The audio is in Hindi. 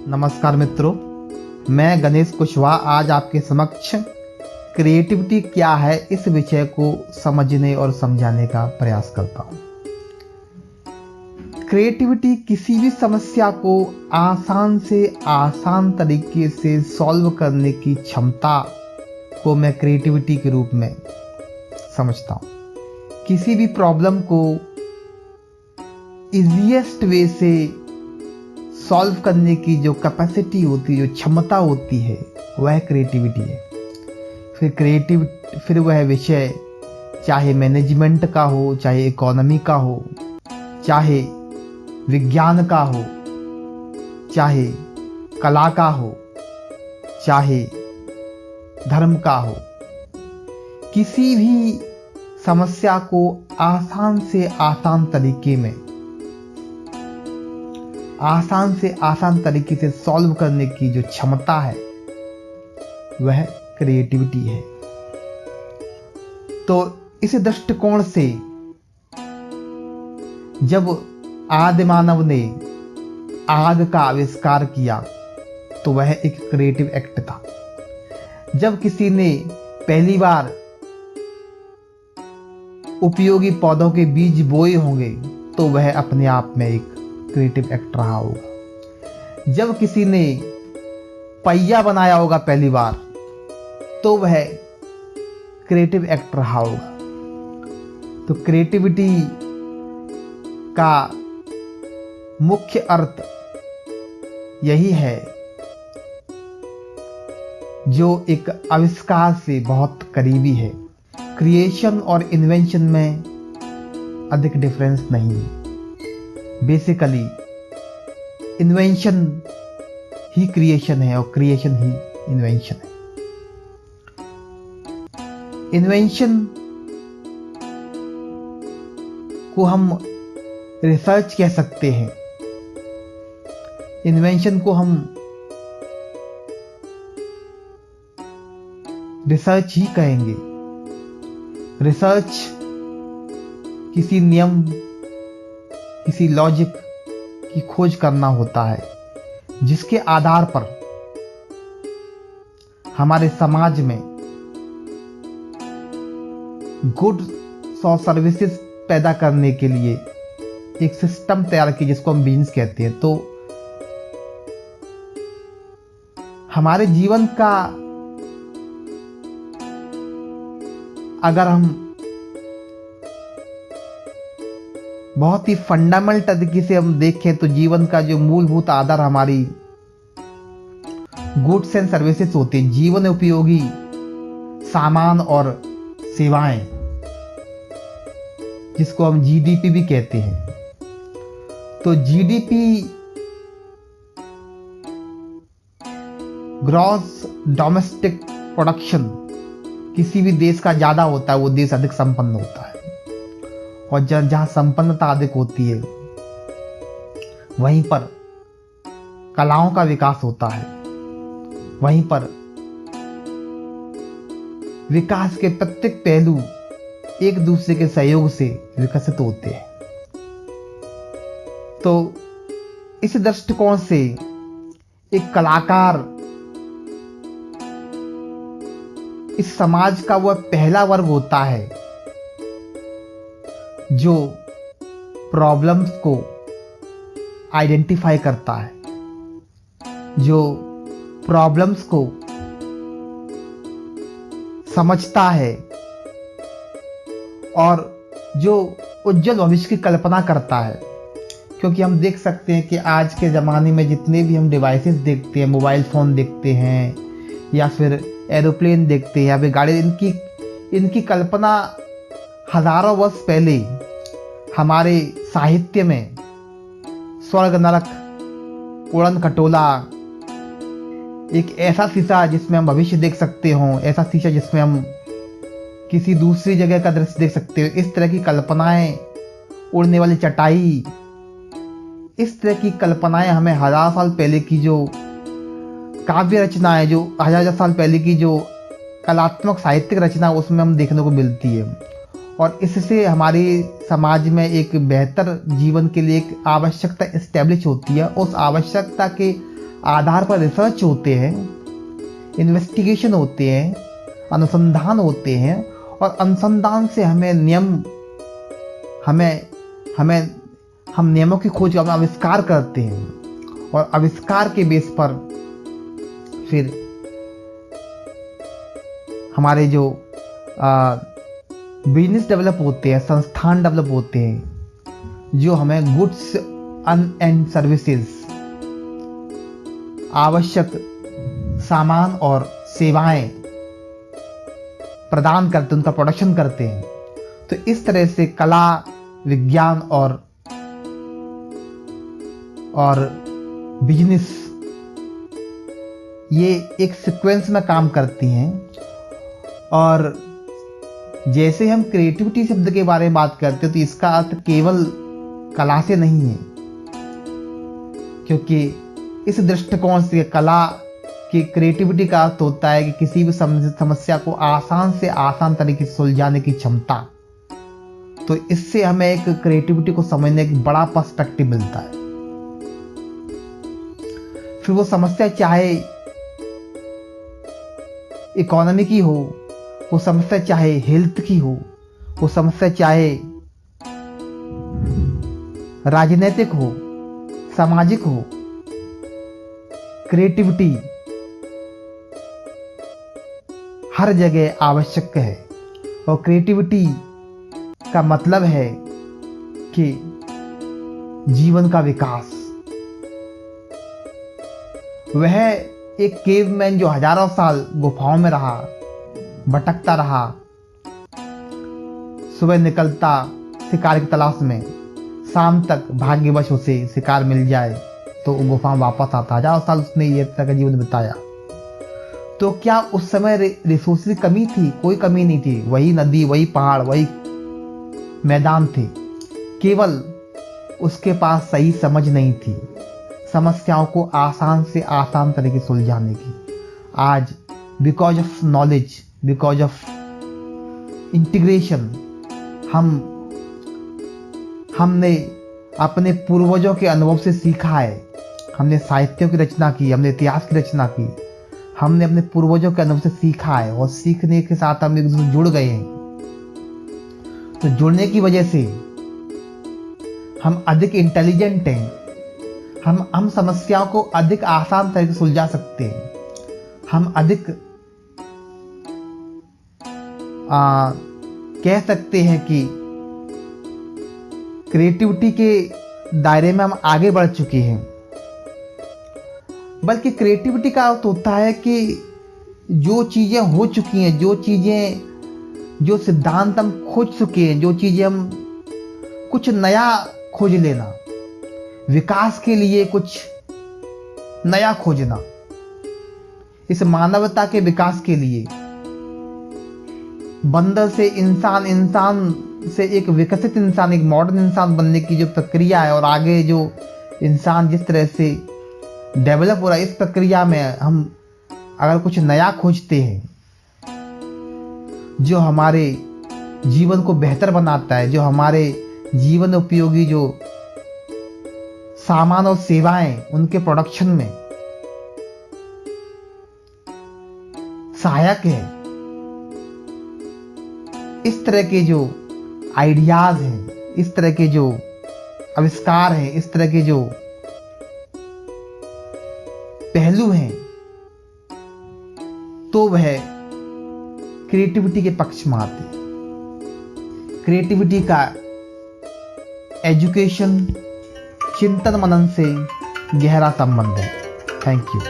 नमस्कार मित्रों, मैं गणेश कुशवाहा आज आपके समक्ष क्रिएटिविटी क्या है इस विषय को समझने और समझाने का प्रयास करता हूँ। क्रिएटिविटी किसी भी समस्या को आसान से आसान तरीके से सॉल्व करने की क्षमता को मैं क्रिएटिविटी के रूप में समझता हूँ। किसी भी प्रॉब्लम को इजीएस्ट वे से सॉल्व करने की जो कैपेसिटी होती है, जो क्षमता होती है, वह क्रिएटिविटी है। फिर वह विषय चाहे मैनेजमेंट का हो, चाहे इकोनॉमी का हो, चाहे विज्ञान का हो, चाहे कला का हो, चाहे धर्म का हो, किसी भी समस्या को आसान से आसान तरीके से सॉल्व करने की जो क्षमता है वह क्रिएटिविटी है। तो इस दृष्टिकोण से जब आदि मानव ने आग का आविष्कार किया तो वह एक क्रिएटिव एक्ट था। जब किसी ने पहली बार उपयोगी पौधों के बीज बोए होंगे तो वह अपने आप में एक क्रिएटिव एक्ट रहा होगा। जब किसी ने पहिया बनाया होगा पहली बार तो वह क्रिएटिव एक्ट रहा होगा। तो क्रिएटिविटी का मुख्य अर्थ यही है जो एक आविष्कार से बहुत करीबी है। क्रिएशन और इन्वेंशन में अधिक डिफरेंस नहीं है। बेसिकली इन्वेंशन ही क्रिएशन है और क्रिएशन ही इन्वेंशन है। इन्वेंशन को हम रिसर्च कह सकते हैं। इन्वेंशन को हम रिसर्च ही कहेंगे। रिसर्च किसी नियम, किसी लॉजिक की खोज करना होता है जिसके आधार पर हमारे समाज में गुड्स और सर्विसेज पैदा करने के लिए एक सिस्टम तैयार की जिसको हम बिजनेस कहते हैं। तो हमारे जीवन का अगर हम बहुत ही फंडामेंटल तरीके से हम देखें तो जीवन का जो मूलभूत आधार हमारी गुड्स एंड सर्विसेज होते हैं। जीवन उपयोगी सामान और सेवाएं, जिसको हम जीडीपी भी कहते हैं। तो जीडीपी ग्रॉस डोमेस्टिक प्रोडक्शन किसी भी देश का ज्यादा होता है वो देश अधिक संपन्न होता है। और जहां संपन्नता अधिक होती है वहीं पर कलाओं का विकास होता है। वहीं पर विकास के प्रत्येक पहलू एक दूसरे के सहयोग से विकसित होते हैं। तो इस दृष्टिकोण से एक कलाकार इस समाज का वह पहला वर्ग होता है जो प्रॉब्लम्स को आइडेंटिफाई करता है, जो प्रॉब्लम्स को समझता है और जो उज्जवल भविष्य की कल्पना करता है। क्योंकि हम देख सकते हैं कि आज के ज़माने में जितने भी हम डिवाइसेस देखते हैं, मोबाइल फ़ोन देखते हैं या फिर एरोप्लेन देखते हैं या फिर गाड़ी, इनकी कल्पना हजारों वर्ष पहले हमारे साहित्य में स्वर्ग नरक, उड़न खटोला, एक ऐसा शीशा जिसमें हम भविष्य देख सकते हों, ऐसा शीशा जिसमें हम किसी दूसरी जगह का दृश्य देख सकते हो, इस तरह की कल्पनाएं, उड़ने वाली चटाई, इस तरह की कल्पनाएं हमें हजार साल पहले की जो काव्य रचना है, जो हजार साल पहले की जो कलात्मक साहित्यिक रचना, उसमें हम देखने को मिलती है। और इससे हमारे समाज में एक बेहतर जीवन के लिए एक आवश्यकता एस्टेब्लिश होती है। उस आवश्यकता के आधार पर रिसर्च होते हैं, इन्वेस्टिगेशन होते हैं, अनुसंधान होते हैं, और अनुसंधान से हमें हम नियमों की खोज का आविष्कार करते हैं, और आविष्कार के बेस पर फिर हमारे जो बिजनेस डेवलप होते हैं, संस्थान डेवलप होते हैं, जो हमें गुड्स एंड सर्विसेज, आवश्यक सामान और सेवाएं प्रदान करते, उनका प्रोडक्शन करते हैं। तो इस तरह से कला, विज्ञान और बिजनेस ये एक सीक्वेंस में काम करती हैं। और जैसे हम क्रिएटिविटी शब्द के बारे में बात करते हैं तो इसका अर्थ केवल कला से नहीं है, क्योंकि इस दृष्टिकोण से कला की क्रिएटिविटी का अर्थ होता है कि किसी भी समस्या को आसान से आसान तरीके से सुलझाने की क्षमता। तो इससे हमें एक क्रिएटिविटी को समझने का बड़ा पर्सपेक्टिव मिलता है। फिर वो समस्या चाहे इकोनॉमी की हो, वो समस्या चाहे हेल्थ की हो, वो समस्या चाहे राजनीतिक हो, सामाजिक हो, क्रिएटिविटी हर जगह आवश्यक है। और क्रिएटिविटी का मतलब है कि जीवन का विकास। वह एक केवमैन जो हजारों साल गुफाओं में रहा, भटकता रहा, सुबह निकलता शिकार की तलाश में, शाम तक भाग्यवश उसे शिकार मिल जाए तो वो गुफा में वापस आता। हजारों साल उसने ये तरह का जीवन बिताया। तो क्या उस समय रिसोर्सेज की कमी थी? कोई कमी नहीं थी। वही नदी, वही पहाड़, वही मैदान थे। केवल उसके पास सही समझ नहीं थी समस्याओं को आसान से आसान तरीके से सुलझाने की। आज because of knowledge, because of integration, हमने अपने पूर्वजों के अनुभव से सीखा है। हमने साहित्यों की रचना की, हमने इतिहास की रचना की, हमने अपने पूर्वजों के अनुभव से सीखा है, और सीखने के साथ हम एक दूसरे से जुड़ गए हैं। तो जुड़ने की वजह से हम अधिक इंटेलिजेंट हैं। हम समस्याओं को अधिक आसान तरीके से सुलझा सकते हैं। हम अधिक कह सकते हैं कि क्रिएटिविटी के दायरे में हम आगे बढ़ चुके हैं। बल्कि क्रिएटिविटी का अर्थ होता है कि जो चीज़ें हो चुकी हैं, जो सिद्धांत हम खोज चुके हैं, जो चीज़ें हम कुछ नया खोज लेना, विकास के लिए कुछ नया खोजना, इस मानवता के विकास के लिए, बंदर से इंसान, इंसान से एक विकसित इंसान, एक मॉडर्न इंसान बनने की जो प्रक्रिया है, और आगे जो इंसान जिस तरह से डेवलप हो रहा है, इस प्रक्रिया में हम अगर कुछ नया खोजते हैं जो हमारे जीवन को बेहतर बनाता है, जो हमारे जीवन उपयोगी जो सामान और सेवाएं उनके प्रोडक्शन में सहायक है, इस तरह के जो आइडियाज हैं, इस तरह के जो आविष्कार हैं, इस तरह के जो पहलू हैं, तो वह क्रिएटिविटी के पक्ष में आते हैं। क्रिएटिविटी का एजुकेशन, चिंतन मनन से गहरा संबंध है। Thank you.